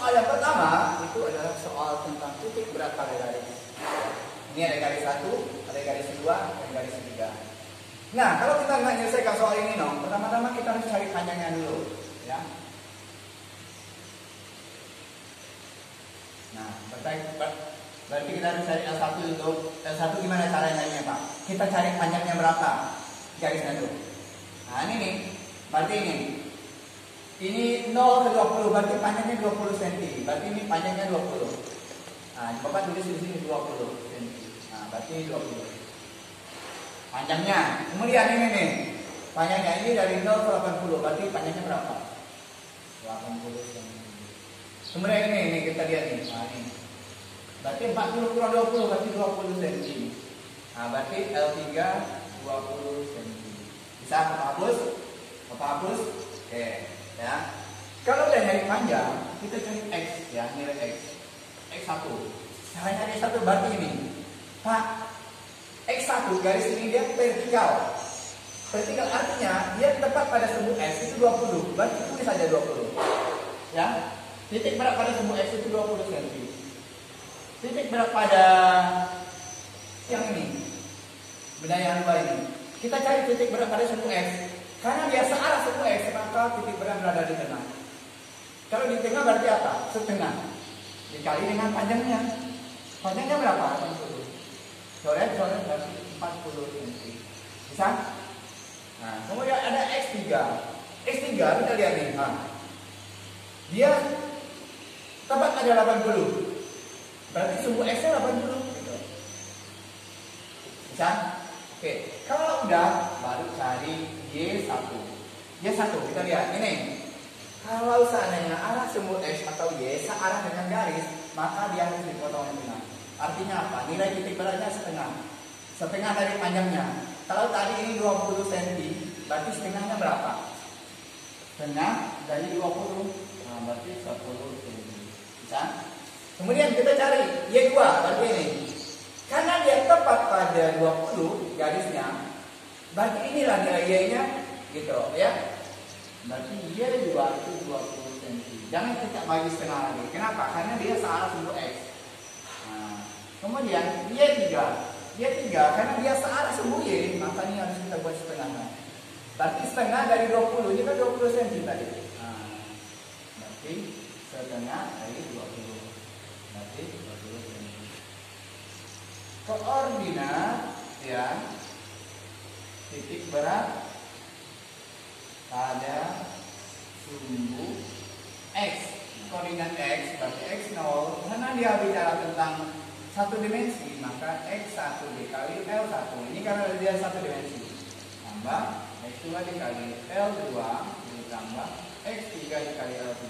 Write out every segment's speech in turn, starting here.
soal yang pertama itu adalah soal tentang titik berat pada garis. Ini ada garis 1, ada garis 2, dan garis 3. Nah, kalau kita nggak menyelesaikan soal ini, pertama-tama kita harus cari panjangnya dulu, ya. Nah, berarti kita harus cari L1 dulu. L1 gimana caranya, Pak? Kita cari panjangnya berapa garisnya dulu. Nah, ini nih, berarti ini 0 ke 20, berarti panjangnya 20 cm. Berarti ini panjangnya 20. Nah, Bapak tulis di sini 20 cm. Nah, berarti 20. Panjangnya. Kemudian ini nih. Panjangnya ini dari 0 ke 80, berarti panjangnya berapa? 80 cm. Kemudian ini kita lihat nih. Nah, ini. Berarti 40 kurang 20, berarti 20 cm. Nah, berarti L3 20 cm. Bisa Bapak hapus? Bapak hapus? Oke. Ya, kalau udah nyari panjang, kita cari X, ya, nilai X. X1. Cara nyari X1 berarti ini. Pak, X1 garis ini dia vertikal. Vertikal artinya dia tepat pada sumbu X itu 20. Berarti tulis saja 20. Ya. Titik berat pada sumbu X itu 20 cm. Titik berat pada yang ini. Benda yang dua ini. Kita cari titik berat pada sumbu X. Karena dia searah sumbu X, maka titik berat berada di tengah. Kalau di tengah berarti apa? Setengah. Dikali dengan panjangnya. Panjangnya berapa? 40. Coret berarti 40 cm. Bisa? Nah, kemudian ada X3. X3 kita lihat nih. Nah, dia tepat ada 80. Berarti sumbu X-nya 80. Gitu. Bisa? Oke, kalau udah baru cari Y1. Y1 kita lihat ini. Kalau seandainya arah sumbu X atau Y searah dengan garis, maka dia harus dipotong di tengah. Artinya apa? Nilai titik beratnya setengah. Setengah dari panjangnya. Kalau tadi ini 20 cm, berarti setengahnya berapa? Setengah dari 20. Nah, berarti 10 cm. Bisa? Kemudian kita cari Y2, berarti ini. Karena dia tepat pada 20 garisnya, berarti inilah nilai Y-nya, gitu ya. Berarti Y2 itu 20 cm. Jangan kita bagi setengah lagi. Kenapa? Karena dia searah sumbu X. Nah, kemudian Y3. Y3 karena dia searah sumbu Y, maka ini harus kita buat setengah. Berarti setengah dari 20, ini kan 20 cm tadi. Nah, berarti setengah dari 20. Berarti 20 cm. Koordinat ya titik berat pada sumbu X. Koordinat X berarti X0. Karena dia bicara tentang satu dimensi, maka X1 dikali L1. Ini karena dia satu dimensi. Tambah X2 dikali L2 ditambah X3 dikali L3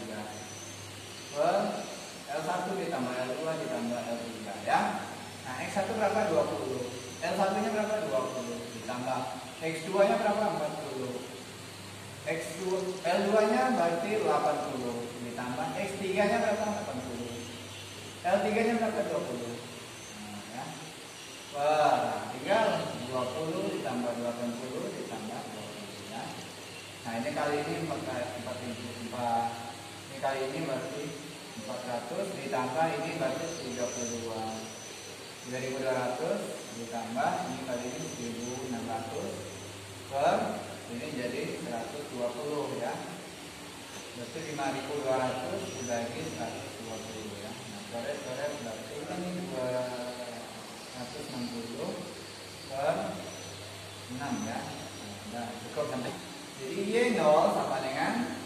per L1 ditambah L2 ditambah L3 ya. Nah, X1 berapa? 20. L1 nya berapa? 20. Ditambah X2 nya berapa? 40. L2 nya berarti 80. Ditambah X3 nya berapa? 80. L3 nya berapa? 20. Nah, ya. Tinggal 20 ditambah 80 ditambah 20 ya. Nah, ini kali ini 4. Ini kali ini berarti 400 ditambah ini berarti 32. 3200 ditambah ini kali ini 1600 per ini jadi 120 ya. Berarti 5200 dibagi 120 ya. Nah, coret-coret berarti ini 260 per 6 ya. Nah, cukup sampai. Jadi Y0 sama dengan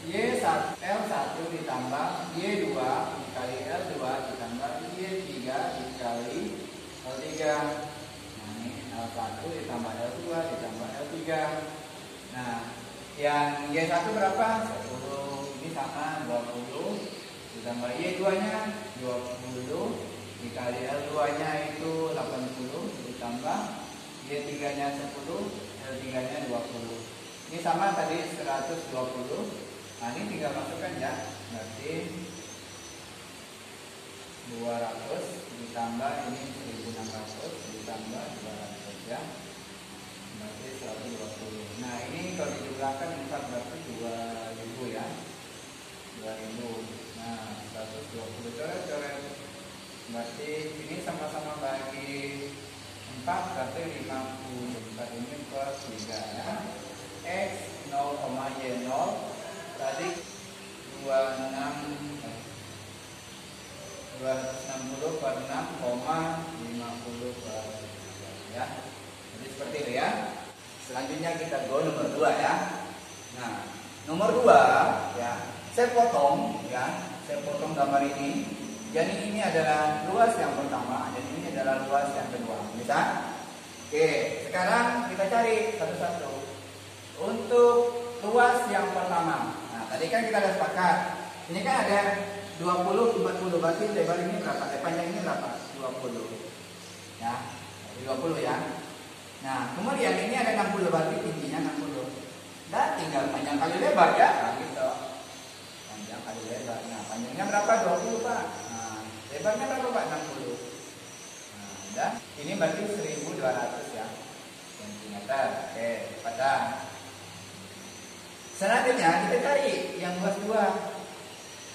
Y1 L1 ditambah Y2 dikali L2 ditambah Y3 dikali L3. Nah, ini L1 ditambah L2 ditambah L3. Nah, yang Y1 berapa? 10. Ini sama 20 ditambah Y2 nya 20 dikali L2 nya itu 80 ditambah Y3 nya 10 L3 nya 20. Ini sama tadi 120. Nah, ini tinggal masukkan ya. Berarti 200 ditambah ini 1600 ditambah 200 ya. Berarti 120. Nah, ini kalau dijumlahkan 4 berarti 2000 ya. 2000. Nah, berarti ini sama-sama bagi 4 berarti 50. 4 ini per 3 ya. X 0, Y 0 tadi 260 per 6,50 per 3 ya. Jadi seperti itu ya. Selanjutnya kita go nomor 2 ya. Nah, nomor 2 ya. Saya potong gambar ini. Jadi ini adalah ruas yang pertama dan ini adalah ruas yang kedua. Bisa? Oke, sekarang kita cari satu-satu. Untuk ruas yang pertama. Nah, tadi kan kita sudah sepakat. Ini kan ada 20, 40, berarti lebar ini berapa? Panjang ini berapa? 20. Ya, 20 ya. Nah, kemudian ini ada 60, berarti tingginya 60. Dan tinggal panjang kali lebar ya. Nah, gitu. Panjang kali lebar. Nah, panjangnya berapa? 20, Pak. Nah, lebarnya berapa, Pak? 60. Nah, dan ini berarti 1200 ya. Centimeter. Oke, pada. Selanjutnya kita cari yang luas 2.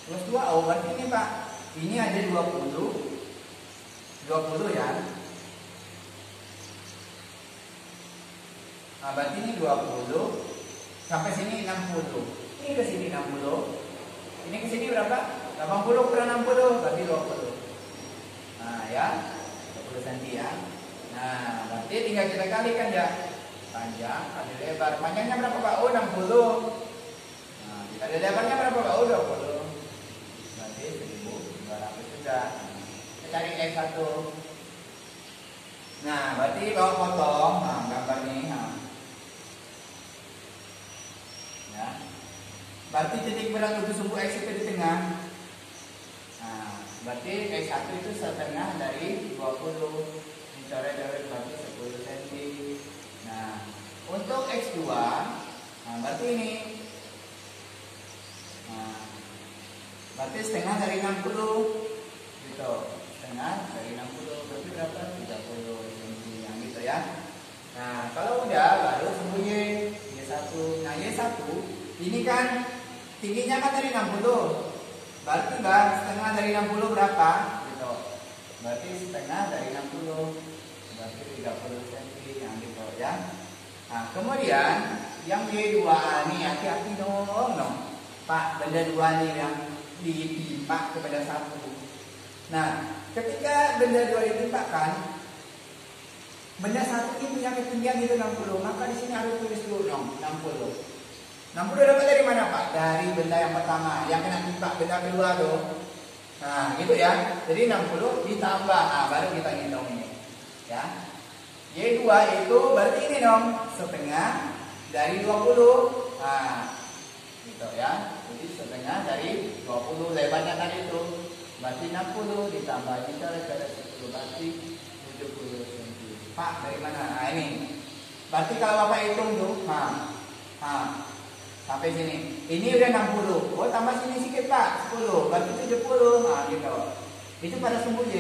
Luas 2, oh berarti ini Pak. Ini ada 20 ya. Nah, berarti ini 20 sampai sini 60. Ini ke sini 60. Ini ke sini berapa? 80 per 60 berarti 20. Nah, ya. 20 cm ya. Nah, berarti tinggal kita kalikan ya. Panjang kali lebar. Panjangnya berapa Pak? Oh, 60. Nah, kali lebarnya berapa Pak? Oh, 20. Berarti 1200 sudah. Kita cari X1. Nah, berarti kalau potong, nah, gambar ini, nah. Ya. Berarti titik berat untuk sumbu X itu di tengah. Nah, berarti X1 itu setengah dari 20. Coret-coret berarti 10 cm. Nah, untuk X2, nah berarti ini. Nah, berarti setengah dari 60. Gitu. Setengah dari 60 berarti berapa? 30 cm yang gitu ya. Nah, kalau udah baru sumbu Y1. Nah, Y1 ini kan tingginya kan dari 60. Berarti Bang, setengah dari 60 berapa? Gitu. Berarti setengah dari 60. Berarti 30 cm yang gitu ya. Nah, kemudian yang Y2 nih hati-hati dong. Pak, benda 2 nih yang ditimpa kepada 1. Nah, ketika benda 2 ditimpakan, benda 1 ini punya ketinggian itu 60, maka di sini harus tulis dulu dong 60. 60 dapat dari mana Pak? Dari benda yang pertama, yang kena timpa benda kedua tuh. Nah, gitu ya. Jadi 60 ditambah, nah baru kita ngitung ini. Ya. Y2 itu berarti ini dong, setengah dari 20. Nah, gitu ya. Jadi setengah dari 20 lebarnya tadi itu. Berarti 60 ditambah ini cara 10 berarti 70 cm. Pak, dari mana? Nah, ini. Berarti kalau Bapak hitung tuh, sampai sini. Ini udah 60. Oh, tambah sini sedikit Pak, 10. Berarti 70. Nah, gitu. Itu pada sumbu Y.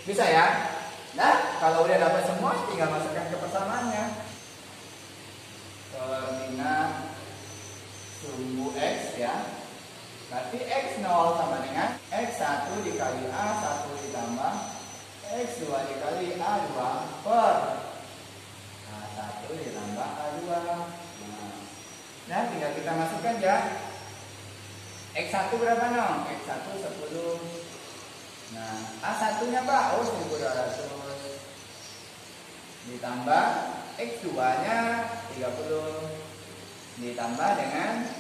Bisa ya? Nah, kalau udah dapat semua, tinggal masukkan ke persamaannya. Koordinat sumbu X ya. Berarti X0 sama dengan X1 dikali A1 ditambah X2 dikali A2 per A1 ditambah A2. Nah, tinggal kita masukkan ya. X1 berapa no? X1 10. Nah, A1 nya Pak, oh 1200. Ditambah X2 nya 30. Ditambah dengan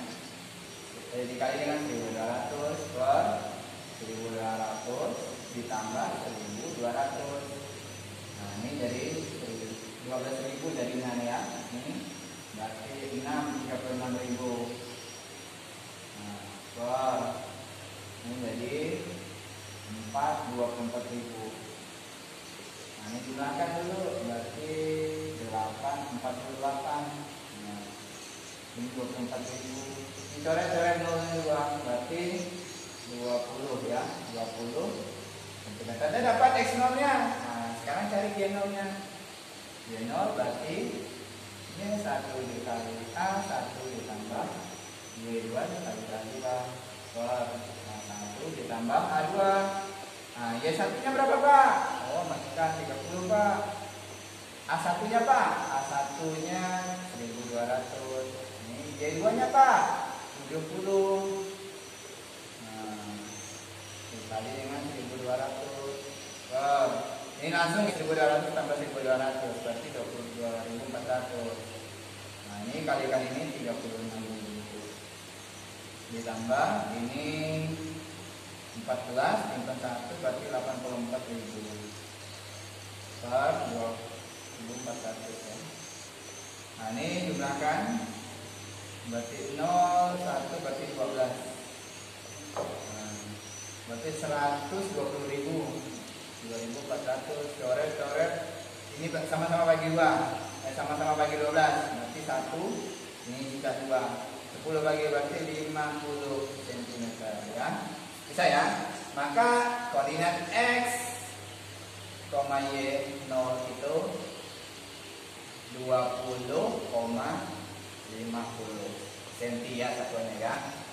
dikali dengan 1200 per 1200 ditambah 1200. Nah, ini jadi 12.000 jadinya ya. Ini berarti 36.000. Nah, per ini jadi 24.000. Nah, ini jumlahkan dulu berarti 48. Nah, ini 24.000. Coret-coret nolnya doang berarti 20 ya, 20 cm. Dapat X0 nya. Nah, sekarang cari Y0 nya. Y0 berarti Y1 dikali A1 ditambah Y2 dikali A2 per A1 ditambah A2. Nah, Y1-nya berapa, Pak? Oh, masukkan 30, Pak. A1-nya, Pak? A1-nya 1200. Ini Y2-nya, Pak? 70. Nah, dikali dengan 1200. Wow. Ini langsung 1200 tambah 1200 berarti 22.400. Nah, ini kali-kali ini 36.000. Ditambah ini 14 simpan 1 berarti 84.000 per 2400 ya. Nah, ini jumlahkan berarti 0 1 berarti 12. Nah, berarti 120.000. 2400 coret ini sama-sama bagi 2, sama-sama bagi 12 berarti 1 ini juga 2, 10 bagi berarti 50 cm ya, bisa ya. Maka koordinat X, Y 0 itu 20,50 cm ya satuannya ya.